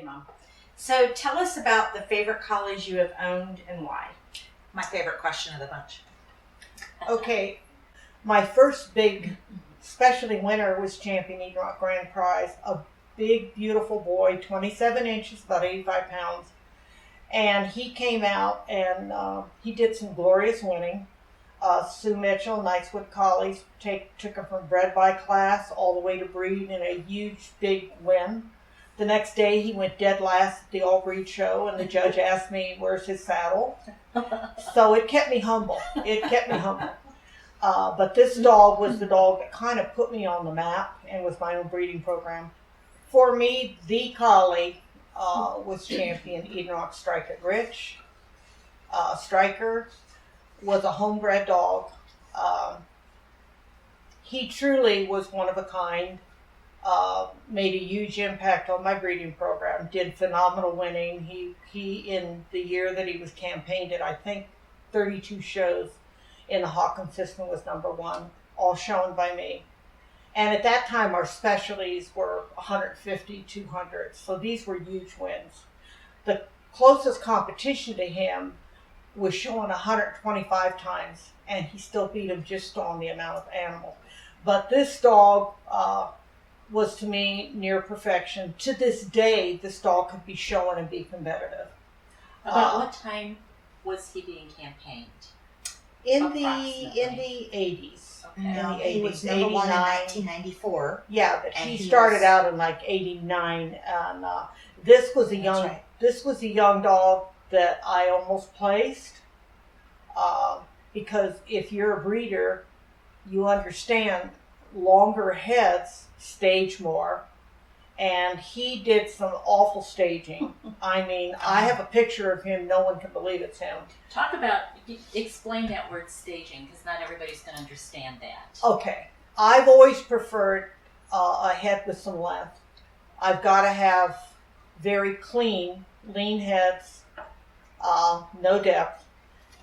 Hey, Mom. So tell us about the favorite collies you have owned and why. My favorite question of the bunch. Okay, my first big specialty winner was Champion Edenrock Grand Prize. A big, beautiful boy, 27 inches, about 85 pounds. And he came out and he did some glorious winning. Sue Mitchell, Knightswood Collies, took him from bred by class all the way to breed in a huge, big win. The next day he went dead last at the all-breed show, and the judge asked me, where's his saddle? So it kept me humble. But this dog was the dog that kind of put me on the map and was my own breeding program. For me, the collie was Champion Edenrock Striker Rich. Striker was a homebred dog. He truly was one of a kind. Made a huge impact on my breeding program. Did phenomenal winning. He in the year that he was campaigned at, I think 32 shows in the Hawkins system, was number one, all shown by me. And at that time, our specialties were 150, 200. So these were huge wins. The closest competition to him was showing 125 times, and he still beat him just on the amount of animal. But this dog was to me near perfection. To this day, this dog could be shown and be competitive. About what time was he being campaigned? In the 80s. Okay. No, in the he 80s, was number 89. one in 1994. Yeah, but And he he started was- out in like 89, and this was a That's young right. this was a young dog that I almost placed, because if you're a breeder, you understand longer heads stage more, and he did some awful staging. I mean, I have a picture of him, no one can believe it's him. Explain that word staging, because not everybody's going to understand that. Okay, I've always preferred a head with some length. I've got to have very clean, lean heads, no depth.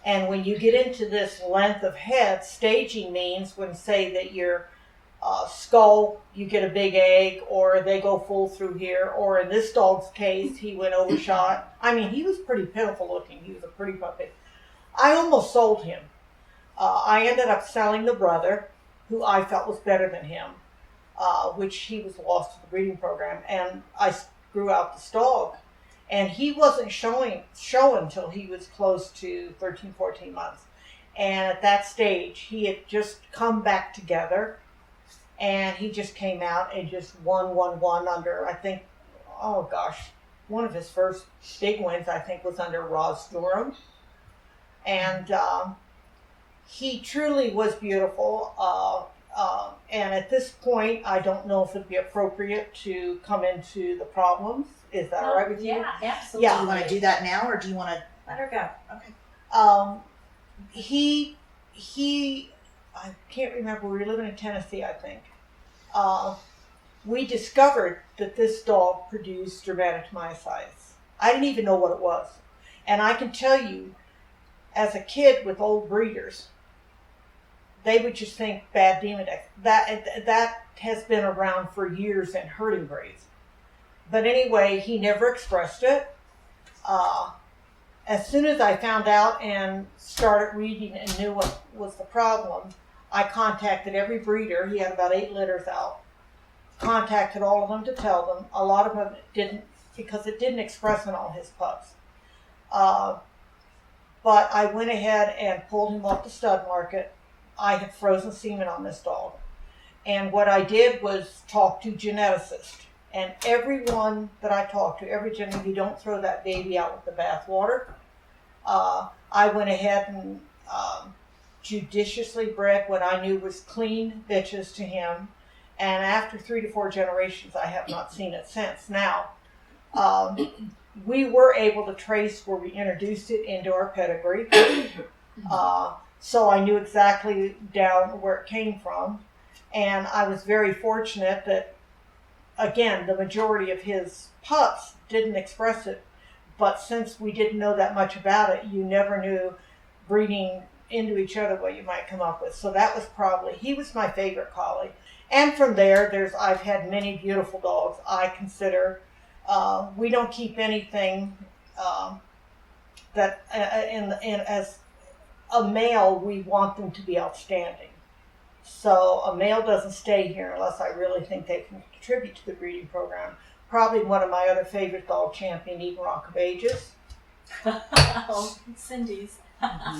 And when you get into this length of head, staging means when, say, that your skull, you get a big egg, or they go full through here, or in this dog's case, he went overshot. I mean, he was pretty pitiful looking. He was a pretty puppy. I almost sold him. I ended up selling the brother, who I felt was better than him, which he was lost to the breeding program, and I grew out this dog. And he wasn't showing until he was close to 13, 14 months. And at that stage, he had just come back together, and he just came out and just won under, I think, oh gosh, one of his first big wins, I think, was under Roz Durham. And he truly was beautiful. And at this point, I don't know if it'd be appropriate to come into the problems. Is that all right with you? Yeah, absolutely. Do you want to do that now, or do you want to? Let her go. Okay. He, I can't remember, we were living in Tennessee, I think. We discovered that this dog produced dermatomyositis. I didn't even know what it was. And I can tell you, as a kid with old breeders, they would just think bad Demodex. That has been around for years in herding breeds. But anyway, he never expressed it. As soon as I found out and started reading and knew what was the problem, I contacted every breeder. He had about 8 litters out. Contacted all of them to tell them. A lot of them didn't, because it didn't express in all his pups. But I went ahead and pulled him off the stud market. I had frozen semen on this dog. And what I did was talk to geneticists. And everyone that I talked to, every genetic, you don't throw that baby out with the bathwater. I went ahead and judiciously bred what I knew was clean bitches to him. And after 3 to 4 generations, I have not seen it since. Now, we were able to trace where we introduced it into our pedigree. So I knew exactly down where it came from. And I was very fortunate that, again, the majority of his pups didn't express it. But since we didn't know that much about it, you never knew breeding into each other what you might come up with. So that was probably, he was my favorite collie. And from there, I've had many beautiful dogs. I consider We don't keep anything that as a male, we want them to be outstanding. So a male doesn't stay here unless I really think they can contribute to the breeding program. Probably one of my other favorite dog, Champion Edenrock of Ages. Oh, Cindy's.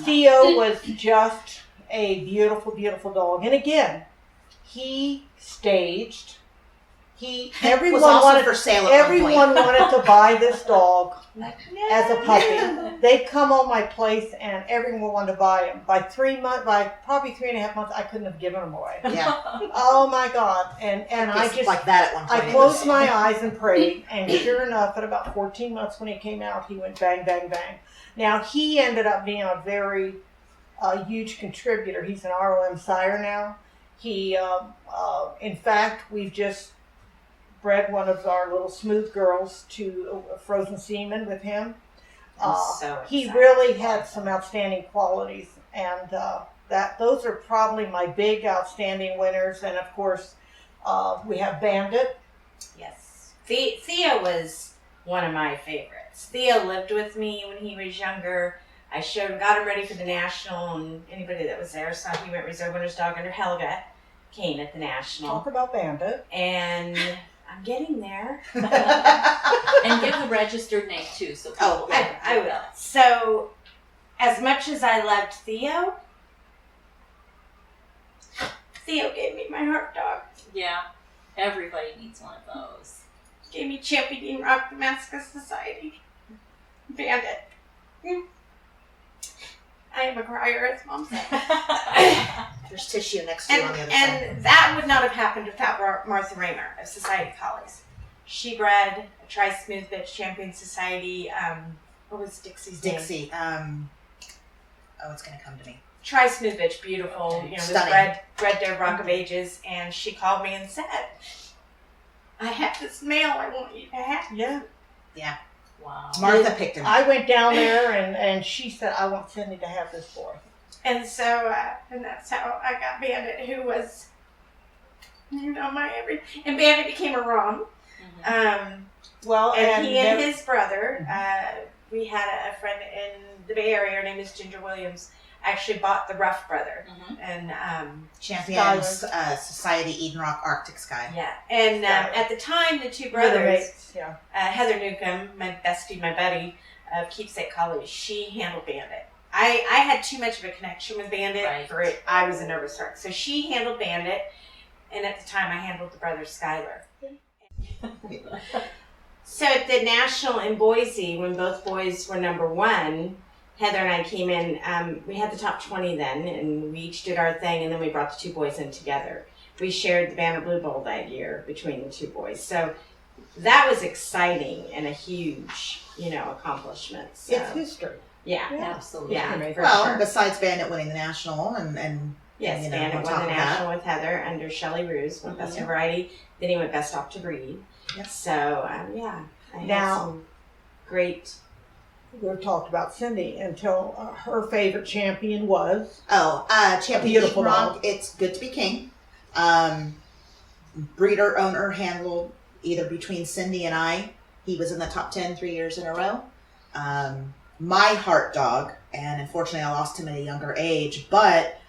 Theo was just a beautiful, beautiful dog. And again, he staged. Everyone was also wanted for sale at one point. everyone wanted to buy this dog as a puppy. They'd come on my place and everyone wanted to buy him. By probably 3.5 months, I couldn't have given him away. Yeah. Oh my God. And I It's just, like that at one point. I closed my eyes and prayed. And sure enough, at about 14 months when he came out, he went bang, bang, bang. Now, he ended up being a very huge contributor. He's an ROM sire now. He, in fact, we've just bred one of our little smooth girls to a frozen semen with him. He really had some outstanding qualities, and those are probably my big outstanding winners. And of course, we have Bandit. Yes. Theo was one of my favorites. Theo lived with me when he was younger. I got him ready for the National, and anybody that was there saw he went reserve winner's dog under Helga Kane at the National. Talk about Bandit. And I'm getting there. And give the registered name too, so people I will. So, as much as I loved Theo gave me my heart dog. Yeah, everybody needs one of those. Gave me Champion Edenrock Damascus Society. Bandit. I am a crier, as Mom said. There's tissue next to you on the other side. And that would not have happened without Martha Raymer of Society Collies. She bred a Tri-Smooth Bitch Champion Society. What was Dixie's name? Dixie. It's going to come to me. Tri-Smooth Bitch, beautiful. Was bred to Rock of Ages. And she called me and said, I have this male I want you to have. Yeah. Yeah. Wow. Martha picked him. I went down there and she said, I want Cindy to have this boy. And so, and that's how I got Bandit, who was, my everything. And Bandit became a Rom. Mm-hmm. And he and his brother, we had a friend in the Bay Area, her name is Ginger Williams, actually bought the Rough brother. Mm-hmm. And Champions Society Edenrock Arctic Sky. Yeah. And at the time, the two brothers, Yeah. Heather Newcomb, my bestie, my buddy of Keepsake College, she handled Bandit. I had too much of a connection with Bandit for it. I was a nervous wreck. So she handled Bandit, and at the time I handled the brother Skylar. So at the National in Boise, when both boys were number one, Heather and I came in, we had the top 20 then, and we each did our thing, and then we brought the two boys in together. We shared the Banner Blue Bowl that year between the two boys. So that was exciting and a huge, accomplishment. So. It's history. Yeah. Absolutely. Yeah. Well, besides Bandit winning the National and yes, Bandit won the National with Heather under Shelley Roos, went best in variety. Then he went best off to breed. Yep. So, I had some great. We talked about Cindy until her favorite champion was. Champion beautiful Edenrock. dog. It's good to be king. Breeder, owner, handled either between Cindy and I. He was in the top 10 3 years in a row. My heart dog, and unfortunately I lost him at a younger age, but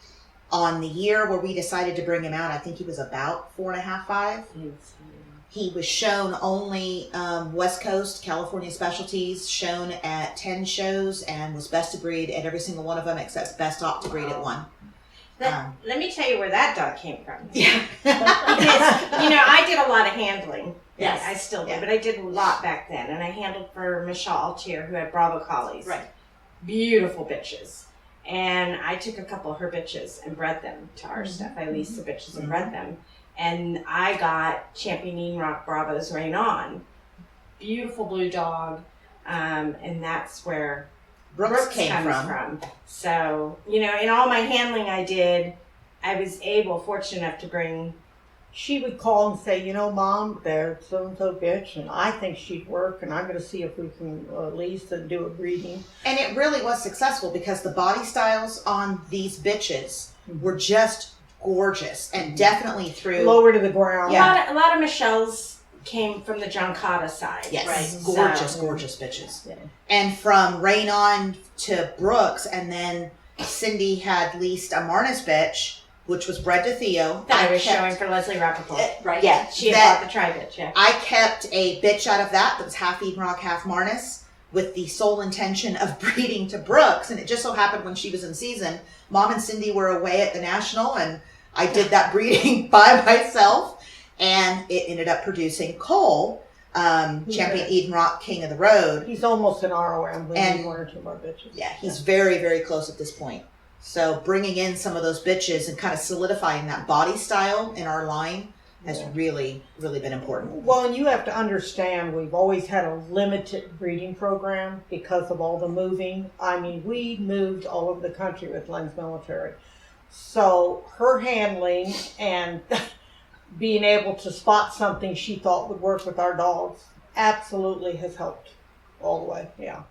on the year where we decided to bring him out, I think he was about 4.5, 5. He was shown only West Coast, California specialties, shown at 10 shows, and was best to breed at every single one of them except best opt to breed at one. Let me tell you where that dog came from. Yeah. Because, I did a lot of handling. Yes. I still do, Yeah. but I did a lot back then. And I handled for Michelle Altier, who had Bravo Collies. Right. Beautiful bitches. And I took a couple of her bitches and bred them to our stuff. I leased the bitches and bred them. And I got Champion Edenrock Bravo's Rain On. Beautiful blue dog. And that's where Brooks comes came from. So, in all my handling I did, I was fortunate enough to bring. She would call and say, Mom, there's so-and-so bitch, and I think she'd work, and I'm going to see if we can lease and do a breeding. And it really was successful because the body styles on these bitches were just gorgeous, and definitely through Lower to the ground. A lot of Michelle's came from the Joncata side. Yes, Right. gorgeous, So- gorgeous bitches. Yeah. And from Rain On to Brooks, and then Cindy had leased a Marnus bitch, which was bred to Theo. That I was kept- showing for Leslie Rappaport. Right. Yeah, She had that- bought the tri-bitch, yeah. I kept a bitch out of that was half Edenrock, half Marnus, with the sole intention of breeding to Brooks. And it just so happened when she was in season, Mom and Cindy were away at the National, and I did that breeding by myself, and it ended up producing Cole, champion Edenrock, king of the road. He's almost an ROM, but And- maybe one or two more bitches. Yeah, he's very, very close at this point. So bringing in some of those bitches and kind of solidifying that body style in our line has really, really been important. Well, and you have to understand, we've always had a limited breeding program because of all the moving. I mean, we moved all over the country with Len's military. So her handling and being able to spot something she thought would work with our dogs absolutely has helped all the way. Yeah.